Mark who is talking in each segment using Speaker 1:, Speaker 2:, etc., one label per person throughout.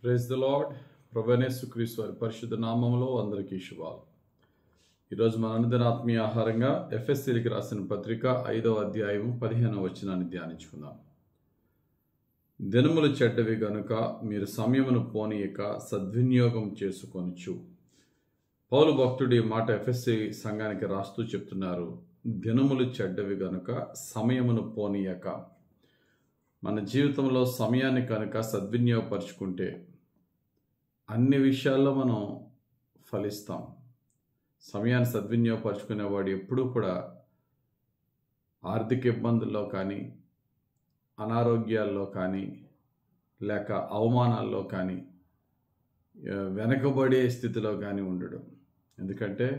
Speaker 1: Praise the lord. ప్రభువైన యేసుక్రీస్తు వారి పరిశుద్ధ నామములో అందరికీ శుభాలు. ఈరోజు మన అనుదిన ఆత్మీయ ఆహారంగా ఎఫెసీయులకు రాసిన పత్రిక 5వ అధ్యాయం 15వ వచనాన్ని ధ్యానించుకుందాం. దినములు చెడ్డవి గనుక మీరు సమయమును పోనీయక సద్వినియోగం చేసుకొనుచు. పౌలు భక్తుడి మాట ఎఫెసీ సంఘానికి రాస్తూ చెప్తున్నారు, దినములు చెడ్డవి గనుక సమయమును పోనీయక. మన జీవితంలో సమయాన్ని కనుక సద్వినియోగపరుచుకుంటే అన్ని విషయాల్లో మనం ఫలిస్తాం. సమయాన్ని సద్వినియోగపరుచుకునేవాడు ఎప్పుడూ కూడా ఆర్థిక ఇబ్బందుల్లో కానీ, అనారోగ్యాల్లో కానీ, లేక అవమానాల్లో కానీ, వెనకబడే స్థితిలో కానీ ఉండడు. ఎందుకంటే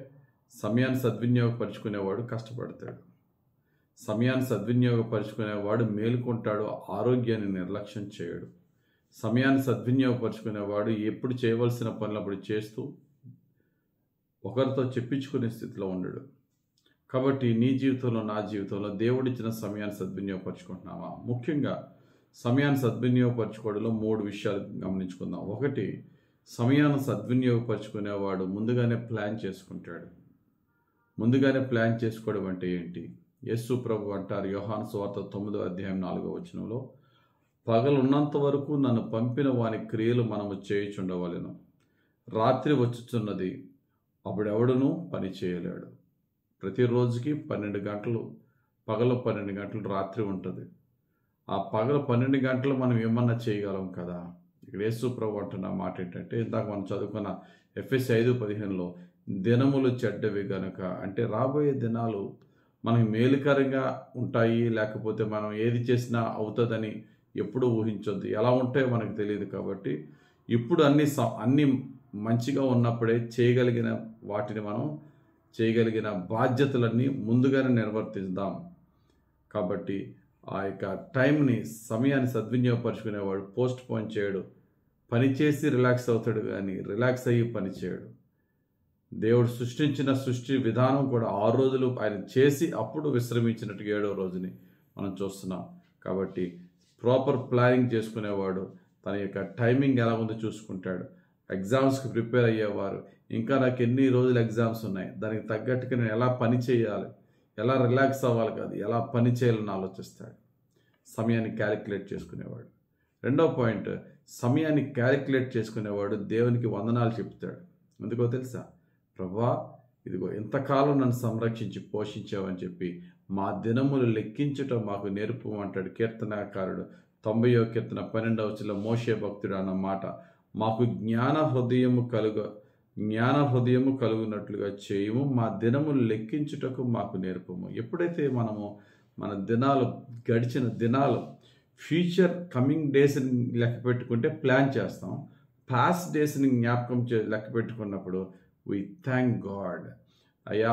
Speaker 1: సమయాన్ని సద్వినియోగపరుచుకునేవాడు కష్టపడతాడు. సమయాన్ని సద్వినియోగపరుచుకునేవాడు మేలుకుంటాడు, ఆరోగ్యాన్ని నిర్లక్ష్యం చేయడు. సమయాన్ని సద్వినియోగపరుచుకునేవాడు ఎప్పుడు చేయవలసిన పనులప్పుడు చేస్తూ ఒకరితో చెప్పించుకునే స్థితిలో ఉండడు. కాబట్టి నీ జీవితంలో, నా జీవితంలో దేవుడిచ్చిన సమయాన్ని సద్వినియోగపరుచుకుంటున్నామా? ముఖ్యంగా సమయాన్ని సద్వినియోగపరచుకోవడంలో 3 విషయాలు గమనించుకుందాం. ఒకటి, సమయాన్ని సద్వినియోగపరుచుకునేవాడు ముందుగానే ప్లాన్ చేసుకుంటాడు. ముందుగానే ప్లాన్ చేసుకోవడం అంటే ఏంటి? యేసు ప్రభు అంటారు యోహాను సువార్త 9వ అధ్యాయం 4వ వచనంలో, పగలున్నంత వరకు నన్ను పంపిన వాని క్రియలు మనము చేయుచుండవలెను. రాత్రి వచ్చుచున్నది, అప్పుడెవడునూ పని చేయలేడు. ప్రతిరోజుకి 12 గంటలు, పగలు 12 గంటలు, రాత్రి ఉంటుంది. ఆ పగలు 12 గంటలు మనం ఏమన్నా చేయగలం కదా? ఇక్కడ యేసు ప్రభు అంటున్న మాట ఏంటంటే, ఇందాక మనం చదువుకున్న ఎఫెసీ 5:15లో దినములు చెడ్డవి గనుక, అంటే రాబోయే దినాలు మనకి మేలుకరంగా ఉంటాయి, లేకపోతే మనం ఏది చేసినా అవుతుందని ఎప్పుడూ ఊహించొద్దు. ఎలా ఉంటాయో మనకు తెలియదు. కాబట్టి ఇప్పుడు అన్ని మంచిగా ఉన్నప్పుడే చేయగలిగిన వాటిని మనం చేయగలిగిన బాధ్యతలన్నీ ముందుగానే నిర్వర్తిద్దాం. కాబట్టి ఆ యొక్క టైంని, సమయాన్ని సద్వినియోగపరుచుకునేవాడు పోస్ట్ పోన్ చేయడు. పని చేసి రిలాక్స్ అవుతాడు కానీ రిలాక్స్ అయ్యి పని చేయడు. దేవుడు సృష్టించిన సృష్టి విధానం కూడా 6 రోజులు ఆయన చేసి అప్పుడు విశ్రమించినట్టుగా 7వ రోజుని మనం చూస్తున్నాం. కాబట్టి ప్రాపర్ ప్లానింగ్ చేసుకునేవాడు తన యొక్క టైమింగ్ ఎలా ఉందో చూసుకుంటాడు. ఎగ్జామ్స్కి ప్రిపేర్ అయ్యేవారు, ఇంకా నాకు ఎన్ని రోజులు ఎగ్జామ్స్ ఉన్నాయి, దానికి తగ్గట్టుగా నేను ఎలా పని చేయాలి, ఎలా రిలాక్స్ అవ్వాలి కాదు, ఎలా పని చేయాలని ఆలోచిస్తాడు. సమయాన్ని క్యాలిక్యులేట్ చేసుకునేవాడు. రెండో పాయింట్, సమయాన్ని క్యాలిక్యులేట్ చేసుకునేవాడు దేవునికి వందనాలు చెప్తాడు. ఎందుకో తెలుసా? ప్రభువా, ఇదిగో ఎంతకాలం నన్ను సంరక్షించి పోషించావని చెప్పి మా దినములు లెక్కించుట మాకు నేర్పు అంటాడు కీర్తనాకారుడు. 90వ కీర్తన 12వ వచనంలో మోషే భక్తుడు అన్న మాట, మాకు జ్ఞాన హృదయము కలుగునట్లుగా చేయము, మా దినములు లెక్కించుటకు మాకు నేర్పము. ఎప్పుడైతే మనము మన దినాలు, గడిచిన దినాలు, ఫ్యూచర్ కమింగ్ డేస్ని లెక్క పెట్టుకుంటే ప్లాన్ చేస్తాం. పాస్ట్ డేస్ని జ్ఞాపకం లెక్క పెట్టుకున్నప్పుడు we thank God. అయ్యా,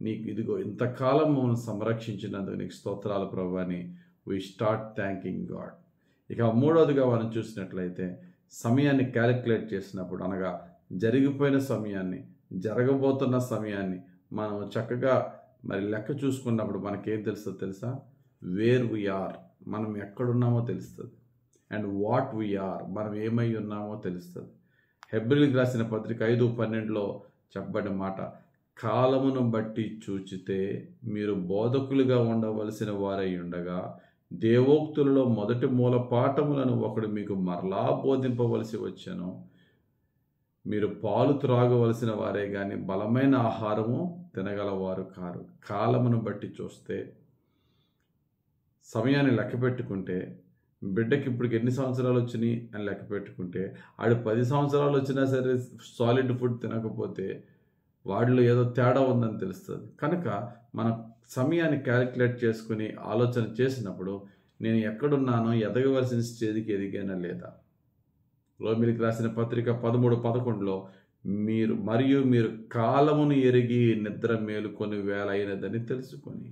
Speaker 1: నీకు ఇదిగో ఇంతకాలం మమ్మల్ని సంరక్షించినందుకు నీకు స్తోత్రాలు ప్రభు అని we start thanking God. ఇక మూడవదిగా మనం చూసినట్లయితే సమయాన్ని క్యాలిక్యులేట్ చేసినప్పుడు, అనగా జరిగిపోయిన సమయాన్ని, జరగబోతున్న సమయాన్ని మనం చక్కగా లెక్క చూసుకున్నప్పుడు మనకేం తెలుస్తుందో తెలుసా? వేర్ వీఆర్, మనం ఎక్కడున్నామో తెలుస్తుంది. అండ్ వాట్ వీఆర్, మనం ఏమై ఉన్నామో తెలుస్తుంది. హెబ్రీయులకు రాసిన పత్రిక 5:12లో చెప్పబడిన మాట, కాలమును బట్టి చూచితే మీరు బోధకులుగా ఉండవలసిన వారై ఉండగా దేవోక్తులలో మొదటి మూల పాఠములను ఒకడు మీకు మరలా బోధింపవలసి వచ్చెను. మీరు పాలు త్రాగవలసిన వారే కానీ బలమైన ఆహారము తినగలవారు కారు. కాలమును బట్టి చూస్తే, సమయాన్ని లెక్క పెట్టుకుంటే, బిడ్డకి ఇప్పటికి ఎన్ని సంవత్సరాలు వచ్చినాయి అని లెక్క పెట్టుకుంటే, ఆడు 10 సంవత్సరాలు వచ్చినా సరే సాలిడ్ ఫుడ్ తినకపోతే వాడిలో ఏదో తేడా ఉందని తెలుస్తుంది. కనుక మనం సమయాన్ని క్యాలిక్యులేట్ చేసుకుని ఆలోచన చేసినప్పుడు, నేను ఎక్కడున్నానో, ఎదగవలసిన స్టేజ్కి ఎదిగానా లేదా? రోమీయులకు రాసిన పత్రిక 13:11లో మీరు కాలమును ఎరిగి నిద్ర మేలుకొని వేళ అయినదని తెలుసుకొని.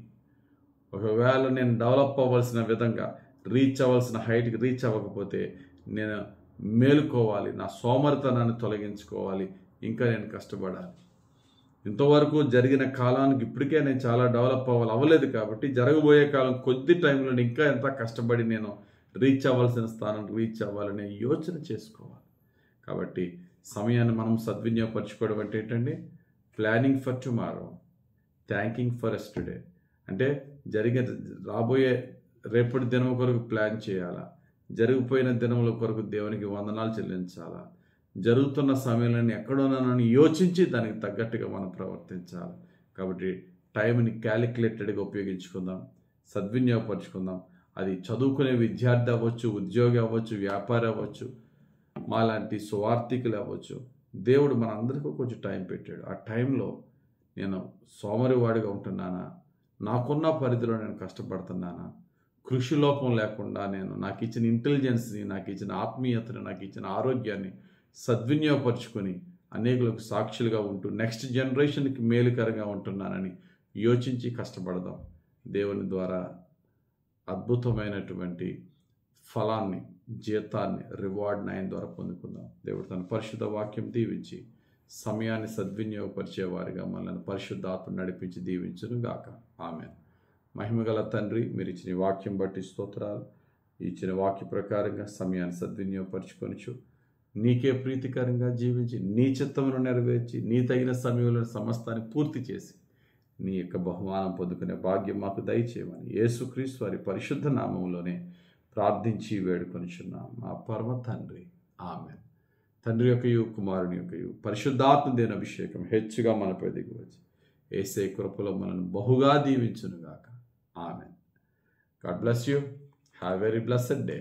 Speaker 1: ఒకవేళ నేను డెవలప్ అవ్వాల్సిన విధంగా, రీచ్ అవ్వాల్సిన హైట్కి రీచ్ అవ్వకపోతే నేను మేలుకోవాలి, నా సోమరితనాన్ని తొలగించుకోవాలి, ఇంకా నేను కష్టపడాలి. ఇంతవరకు జరిగిన కాలానికి ఇప్పటికే నేను చాలా డెవలప్ అవ్వలేదు కాబట్టి జరగబోయే కాలం కొద్ది టైంలో ఇంకా ఎంత కష్టపడి నేను రీచ్ అవ్వాల్సిన స్థానం రీచ్ అవ్వాలనే యోచన చేసుకోవాలి. కాబట్టి సమయాన్ని మనం సద్వినియోగపరచుకోవడం అంటే ఏంటండి? Planning for tomorrow, thanking for yesterday. అంటే రాబోయే రేపటి దినం కొరకు ప్లాన్ చేయాలా, జరిగిపోయిన దినముల కొరకు దేవునికి వందనాలు చెల్లించాలా, జరుగుతున్న సమయంలో ఎక్కడున్నానని యోచించి దానికి తగ్గట్టుగా మనం ప్రవర్తించాలి. కాబట్టి టైంని క్యాలిక్యులేటెడ్గా ఉపయోగించుకుందాం, సద్వినియోగపరుచుకుందాం. అది చదువుకునే విద్యార్థి అవ్వచ్చు, ఉద్యోగి అవ్వచ్చు, వ్యాపారి అవ్వచ్చు, మాలాంటి సువార్థికులు అవ్వచ్చు. దేవుడు మనందరికీ కొంచెం టైం పెట్టాడు. ఆ టైంలో నేను సోమరివాడిగా ఉంటున్నానా, నాకున్న పరిధిలో నేను కష్టపడుతున్నానా, కృషి లోపం లేకుండా నాకు ఇచ్చిన ఇంటెలిజెన్స్ని, నాకు ఇచ్చిన ఆత్మీయతని, నాకు ఇచ్చిన ఆరోగ్యాన్ని సద్వినియోగపరుచుకొని అనేకులకు సాక్షులుగా ఉంటూ నెక్స్ట్ జనరేషన్కి మేలుకరంగా ఉంటున్నానని యోచించి కష్టపడదాం. దేవుని ద్వారా అద్భుతమైనటువంటి ఫలాన్ని, జీతాన్ని, రివార్డ్ని ఆయన ద్వారా పొందుకుందాం. దేవుడు తన పరిశుద్ధ వాక్యం దీవించి సమయాన్ని సద్వినియోగపరిచేవారిగా మనల్ని పరిశుద్ధాత్మ నడిపించి దీవించును గాక. ఆమేన్. మహిమగల తండ్రి, మీరు ఇచ్చిన వాక్యం బట్టి స్తోత్రాలు. ఇచ్చిన వాక్య ప్రకారంగా సమయాన్ని సద్వినియోగపరచుకొనుచు నీకే ప్రీతికరంగా జీవించి నీ చిత్తమును నెరవేర్చి నీ తగిన సమయంలో సమస్తాన్ని పూర్తి చేసి నీ యొక్క బహుమానం పొందుకునే భాగ్యం మాకు దయచేయమని యేసుక్రీస్తు వారి పరిశుద్ధ నామములోనే ప్రార్థించి వేడుకొనిచున్నాం మా పరమ తండ్రి. ఆమేన్. తండ్రి యొక్కయు కుమారుని యొక్కయు పరిశుద్ధాత్మ దేని అభిషేకం హెచ్చుగా మనపై దిగివచ్చి యేసే కృపలో మనల్ని బహుగా దీవించునుగాక. Amen. God bless you. Have a very blessed day.